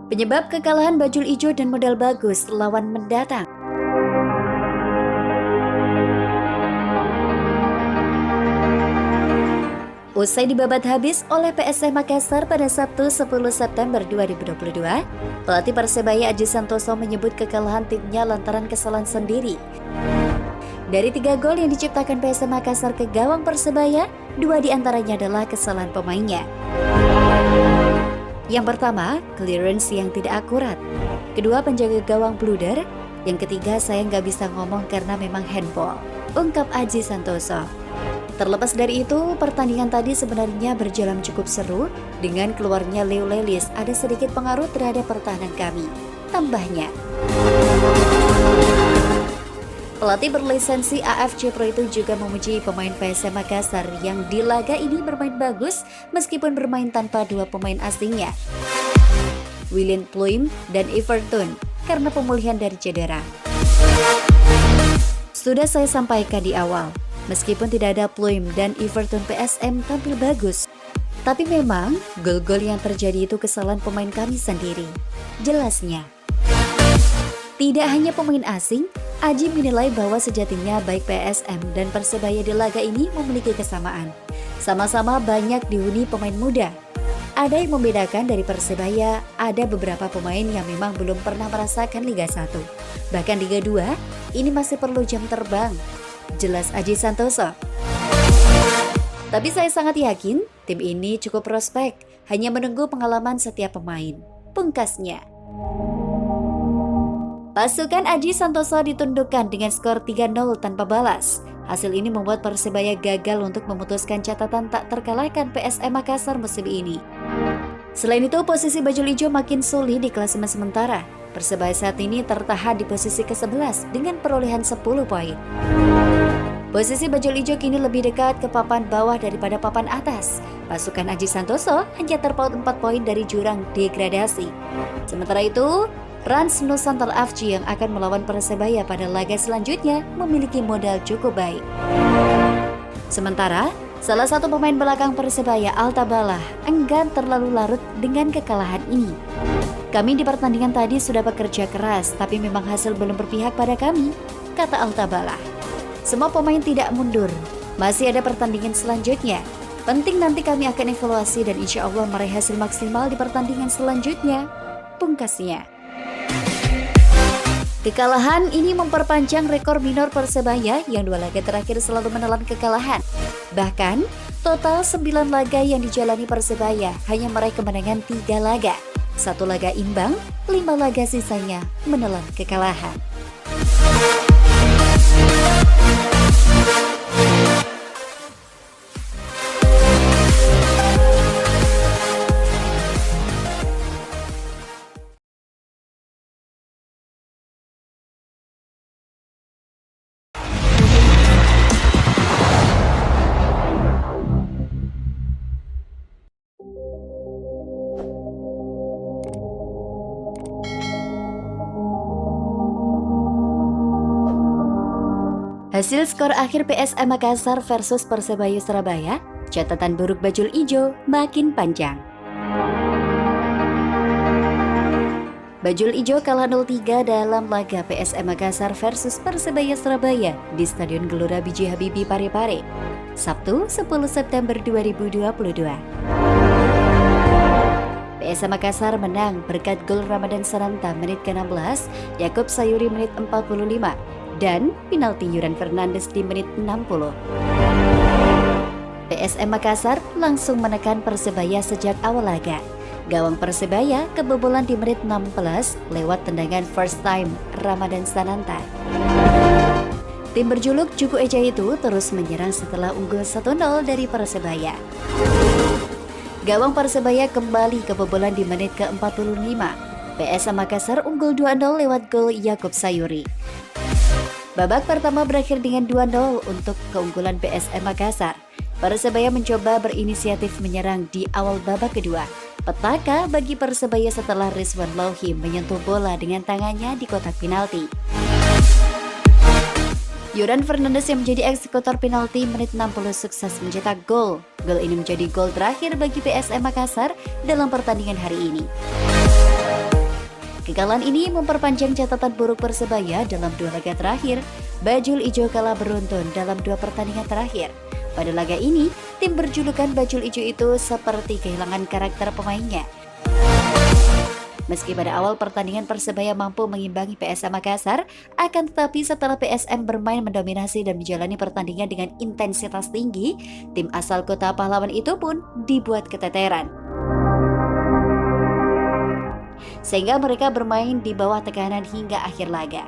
Penyebab kekalahan Bajul Ijo dan modal bagus lawan mendatang. Usai dibabat habis oleh PSM Makassar pada Sabtu 10 September 2022, pelatih Persebaya Aji Santoso menyebut kekalahan timnya lantaran kesalahan sendiri. Dari 3 gol yang diciptakan PSM Makassar ke gawang Persebaya, 2 diantaranya adalah kesalahan pemainnya. Yang pertama, clearance yang tidak akurat. Kedua, penjaga gawang blunder. Yang ketiga, saya nggak bisa ngomong karena memang handball, ungkap Aji Santoso. Terlepas dari itu, pertandingan tadi sebenarnya berjalan cukup seru. Dengan keluarnya Leo Lelis ada sedikit pengaruh terhadap pertahanan kami, tambahnya. Pelatih berlisensi AFC Pro itu juga memuji pemain PSM Makassar yang di laga ini bermain bagus meskipun bermain tanpa 2 pemain asingnya, William Pluim dan Everton, karena pemulihan dari cedera. Sudah saya sampaikan di awal, meskipun tidak ada Pluim dan Everton, PSM tampil bagus. Tapi memang gol-gol yang terjadi itu kesalahan pemain kami sendiri, jelasnya. Tidak hanya pemain asing, Aji menilai bahwa sejatinya baik PSM dan Persebaya di laga ini memiliki kesamaan. Sama-sama banyak dihuni pemain muda. Ada yang membedakan dari Persebaya, ada beberapa pemain yang memang belum pernah merasakan Liga 1. Bahkan Liga 2, ini masih perlu jam terbang, jelas Aji Santoso. Tapi saya sangat yakin tim ini cukup prospek, hanya menunggu pengalaman setiap pemain, pungkasnya. Pasukan Aji Santoso ditundukkan dengan skor 3-0 tanpa balas. Hasil ini membuat Persebaya gagal untuk memutuskan catatan tak terkalahkan PSM Makassar musim ini. Selain itu, posisi Bajul Ijo makin sulit di klasemen sementara. Persebaya saat ini tertahan di posisi ke-11 dengan perolehan 10 poin. Posisi Bajul Ijo kini lebih dekat ke papan bawah daripada papan atas. Pasukan Aji Santoso hanya terpaut 4 poin dari jurang degradasi. Sementara itu, Rans Nusantara FC yang akan melawan Persebaya pada laga selanjutnya memiliki modal cukup baik. Sementara, salah satu pemain belakang Persebaya, Altabalah, enggan terlalu larut dengan kekalahan ini. Kami di pertandingan tadi sudah bekerja keras, tapi memang hasil belum berpihak pada kami, kata Altabalah. Semua pemain tidak mundur, masih ada pertandingan selanjutnya. Penting nanti kami akan evaluasi dan insya Allah meraih hasil maksimal di pertandingan selanjutnya, pungkasnya. Kekalahan ini memperpanjang rekor minor Persebaya yang 2 laga terakhir selalu menelan kekalahan. Bahkan, total 9 laga yang dijalani Persebaya hanya meraih kemenangan 3 laga. 1 laga imbang, 5 laga sisanya menelan kekalahan. Hasil skor akhir PSM Makassar versus Persebaya Surabaya, catatan buruk Bajul Ijo makin panjang. Bajul Ijo kalah 0-3 dalam laga PSM Makassar versus Persebaya Surabaya di Stadion Gelora B. J. Habibie Parepare, Sabtu 10 September 2022. PSM Makassar menang berkat gol Ramadan Sananta menit ke-16, Yakub Sayuri menit 45, dan penalti Yuran Fernandes di menit 60. PSM Makassar langsung menekan Persebaya sejak awal laga. Gawang Persebaya kebobolan di menit 16 lewat tendangan first time Ramadan Sananta. Tim berjuluk Juku Eja itu terus menyerang setelah unggul 1-0 dari Persebaya. Gawang Persebaya kembali kebobolan di menit ke-45. PSM Makassar unggul 2-0 lewat gol Yakub Sayuri. Babak pertama berakhir dengan 2-0 untuk keunggulan PSM Makassar. Persebaya mencoba berinisiatif menyerang di awal babak kedua. Petaka bagi Persebaya setelah Rizwan Lohim menyentuh bola dengan tangannya di kotak penalti. Yuran Fernandes yang menjadi eksekutor penalti menit 60 sukses mencetak gol. Gol ini menjadi gol terakhir bagi PSM Makassar dalam pertandingan hari ini. Kekalahan ini memperpanjang catatan buruk Persebaya dalam 2 laga terakhir. Bajul Ijo kalah beruntun dalam 2 pertandingan terakhir. Pada laga ini, tim berjulukan Bajul Ijo itu seperti kehilangan karakter pemainnya. Meski pada awal pertandingan Persebaya mampu mengimbangi PSM Makassar, akan tetapi setelah PSM bermain mendominasi dan menjalani pertandingan dengan intensitas tinggi, tim asal kota pahlawan itu pun dibuat keteteran. Sehingga mereka bermain di bawah tekanan hingga akhir laga.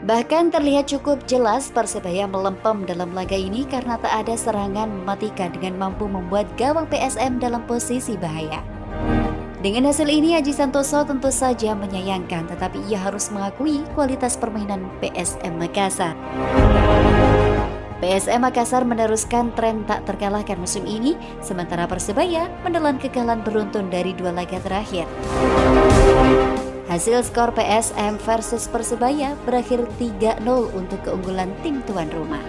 Bahkan terlihat cukup jelas Persebaya melempem dalam laga ini karena tak ada serangan mematikan dengan mampu membuat gawang PSM dalam posisi bahaya. Dengan hasil ini, Aji Santoso tentu saja menyayangkan, tetapi ia harus mengakui kualitas permainan PSM Makassar. PSM Makassar meneruskan tren tak terkalahkan musim ini, sementara Persebaya menelan kekalahan beruntun dari 2 laga terakhir. Hasil skor PSM versus Persebaya berakhir 3-0 untuk keunggulan tim tuan rumah.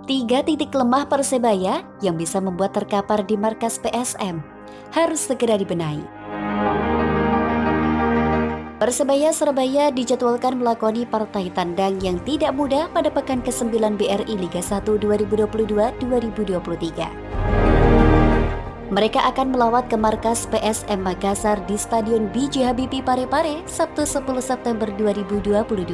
Tiga titik lemah Persebaya yang bisa membuat terkapar di markas PSM harus segera dibenahi. Persebaya Surabaya dijadwalkan melakoni partai tandang yang tidak mudah pada pekan ke-9 BRI Liga 1 2022-2023. Mereka akan melawat ke markas PSM Makassar di Stadion B.J. Habibie Parepare Sabtu 10 September 2022.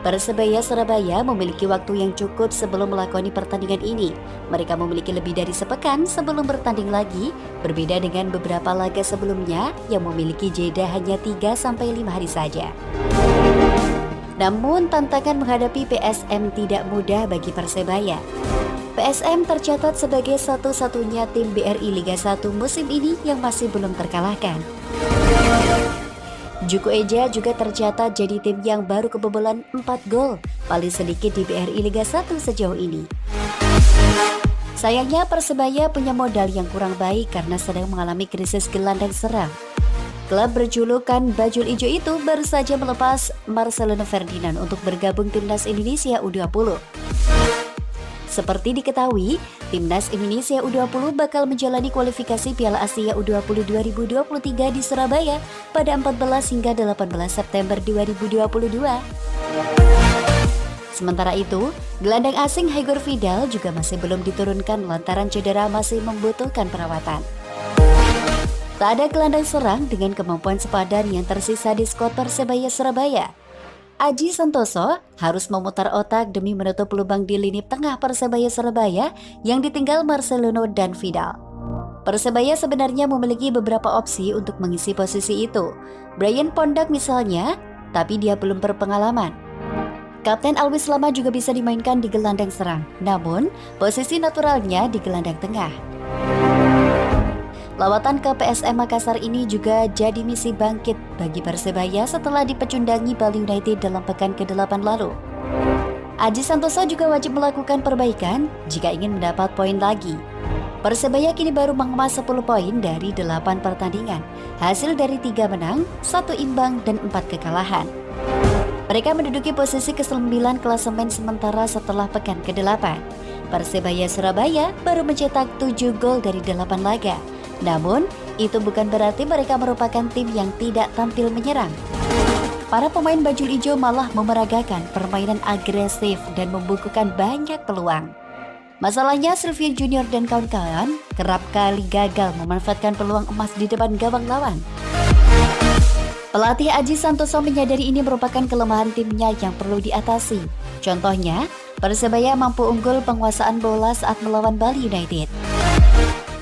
Persebaya Surabaya memiliki waktu yang cukup sebelum melakoni pertandingan ini. Mereka memiliki lebih dari sepekan sebelum bertanding lagi, berbeda dengan beberapa laga sebelumnya yang memiliki jeda hanya 3-5 hari saja. Namun tantangan menghadapi PSM tidak mudah bagi Persebaya. PSM tercatat sebagai satu-satunya tim BRI Liga 1 musim ini yang masih belum terkalahkan. Juku Eja juga tercatat jadi tim yang baru kebobolan 4 gol, paling sedikit di BRI Liga 1 sejauh ini. Sayangnya Persebaya punya modal yang kurang baik karena sedang mengalami krisis gelandang serang. Klub berjulukan Bajul Ijo itu baru saja melepas Marcelino Ferdinand untuk bergabung timnas Indonesia U20. Seperti diketahui, timnas Indonesia U20 bakal menjalani kualifikasi Piala Asia U20 2023 di Surabaya pada 14 hingga 18 September 2022. Sementara itu, gelandang asing Igor Vidal juga masih belum diturunkan lantaran cedera masih membutuhkan perawatan. Tak ada gelandang serang dengan kemampuan sepadan yang tersisa di skuad Persebaya Surabaya. Aji Santoso harus memutar otak demi menutup lubang di lini tengah Persebaya Surabaya yang ditinggal Marcelino dan Vidal. Persebaya sebenarnya memiliki beberapa opsi untuk mengisi posisi itu. Brian Pondak misalnya, tapi dia belum berpengalaman. Kapten Alwis Lama juga bisa dimainkan di gelandang serang, namun posisi naturalnya di gelandang tengah. Lawatan ke PSM Makassar ini juga jadi misi bangkit bagi Persebaya setelah dipecundangi Bali United dalam pekan ke-8 lalu. Aji Santoso juga wajib melakukan perbaikan jika ingin mendapat poin lagi. Persebaya kini baru mengemas 10 poin dari 8 pertandingan, hasil dari 3 menang, 1 imbang, dan 4 kekalahan. Mereka menduduki posisi ke-9 klasemen sementara setelah pekan ke-8. Persebaya Surabaya baru mencetak 7 gol dari 8 laga. Namun, itu bukan berarti mereka merupakan tim yang tidak tampil menyerang. Para pemain Bajul Ijo malah memeragakan permainan agresif dan membukukan banyak peluang. Masalahnya, Sylvia Junior dan kawan-kawan kerap kali gagal memanfaatkan peluang emas di depan gawang lawan. Pelatih Aji Santoso menyadari ini merupakan kelemahan timnya yang perlu diatasi. Contohnya, Persebaya mampu unggul penguasaan bola saat melawan Bali United.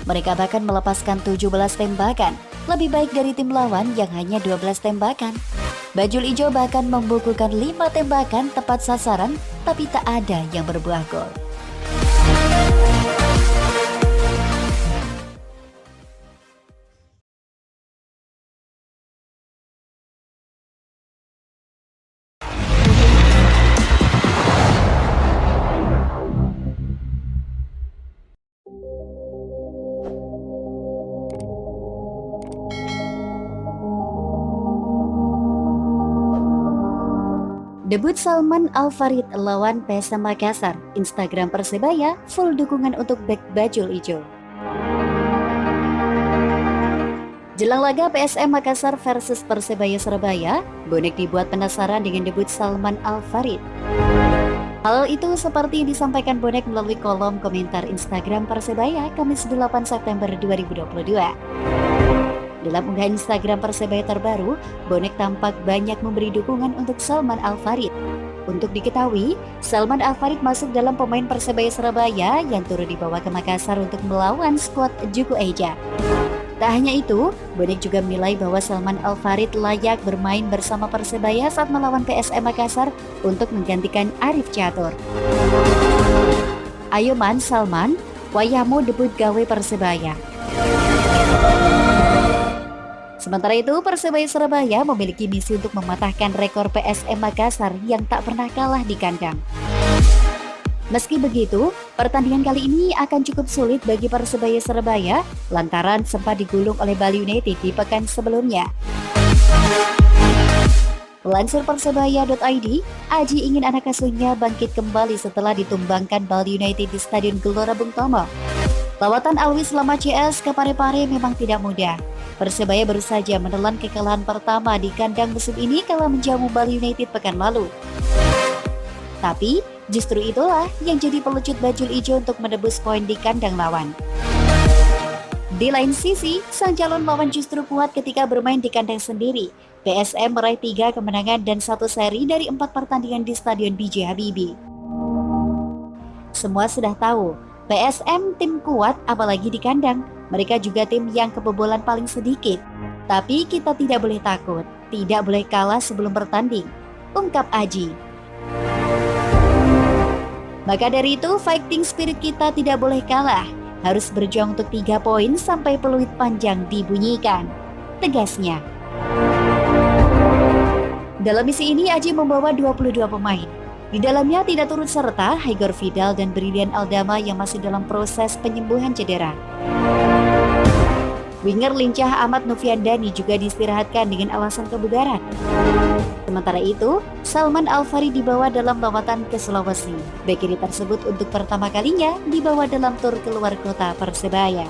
Mereka bahkan melepaskan 17 tembakan, lebih baik dari tim lawan yang hanya 12 tembakan. Bajul Ijo bahkan membukukan 5 tembakan tepat sasaran, tapi tak ada yang berbuah gol. Debut Salman Al-Farid lawan PSM Makassar, Instagram Persebaya full dukungan untuk bek bajul ijo. Jelang laga PSM Makassar versus Persebaya Surabaya, bonek dibuat penasaran dengan debut Salman Al-Farid. Hal itu seperti disampaikan bonek melalui kolom komentar Instagram Persebaya Kamis 8 September 2022. Dalam unggahan Instagram Persebaya terbaru, bonek tampak banyak memberi dukungan untuk Salman Al-Farid. Untuk diketahui, Salman Al-Farid masuk dalam pemain Persebaya Surabaya yang turut dibawa ke Makassar untuk melawan skuad Juku Eja. Tak hanya itu, bonek juga menilai bahwa Salman Al-Farid layak bermain bersama Persebaya saat melawan PSM Makassar untuk menggantikan Arif Catur. Ayo man Salman, wayahmu debut gawe Persebaya. Sementara itu, Persebaya Surabaya memiliki misi untuk mematahkan rekor PSM Makassar yang tak pernah kalah di kandang. Meski begitu, pertandingan kali ini akan cukup sulit bagi Persebaya Surabaya lantaran sempat digulung oleh Bali United di pekan sebelumnya. Lansir Persebaya.id, Aji ingin anak asuhnya bangkit kembali setelah ditumbangkan Bali United di Stadion Gelora Bung Tomo. Lawatan Alwi selama CS ke Parepare memang tidak mudah. Persebaya baru saja menelan kekalahan pertama di kandang musim ini kala menjamu Bali United pekan lalu. Tapi, justru itulah yang jadi pelecut bajul ijo untuk menebus poin di kandang lawan. Di lain sisi, sang calon lawan justru kuat ketika bermain di kandang sendiri. PSM meraih 3 kemenangan dan 1 seri dari 4 pertandingan di Stadion B.J. Habibie. Semua sudah tahu, PSM tim kuat apalagi di kandang. Mereka juga tim yang kebobolan paling sedikit. Tapi kita tidak boleh takut, tidak boleh kalah sebelum bertanding, ungkap Aji. Maka dari itu, fighting spirit kita tidak boleh kalah. Harus berjuang untuk 3 poin sampai peluit panjang dibunyikan, tegasnya. Dalam misi ini, Aji membawa 22 pemain. Di dalamnya tidak turut serta Haigor Vidal dan Brilian Aldama yang masih dalam proses penyembuhan cedera. Winger lincah Ahmad Noviandani juga diistirahatkan dengan alasan kebugaran. Sementara itu, Salman Al-Farid dibawa dalam lawatan ke Sulawesi. Bek kiri tersebut untuk pertama kalinya dibawa dalam tur keluar kota Persebaya.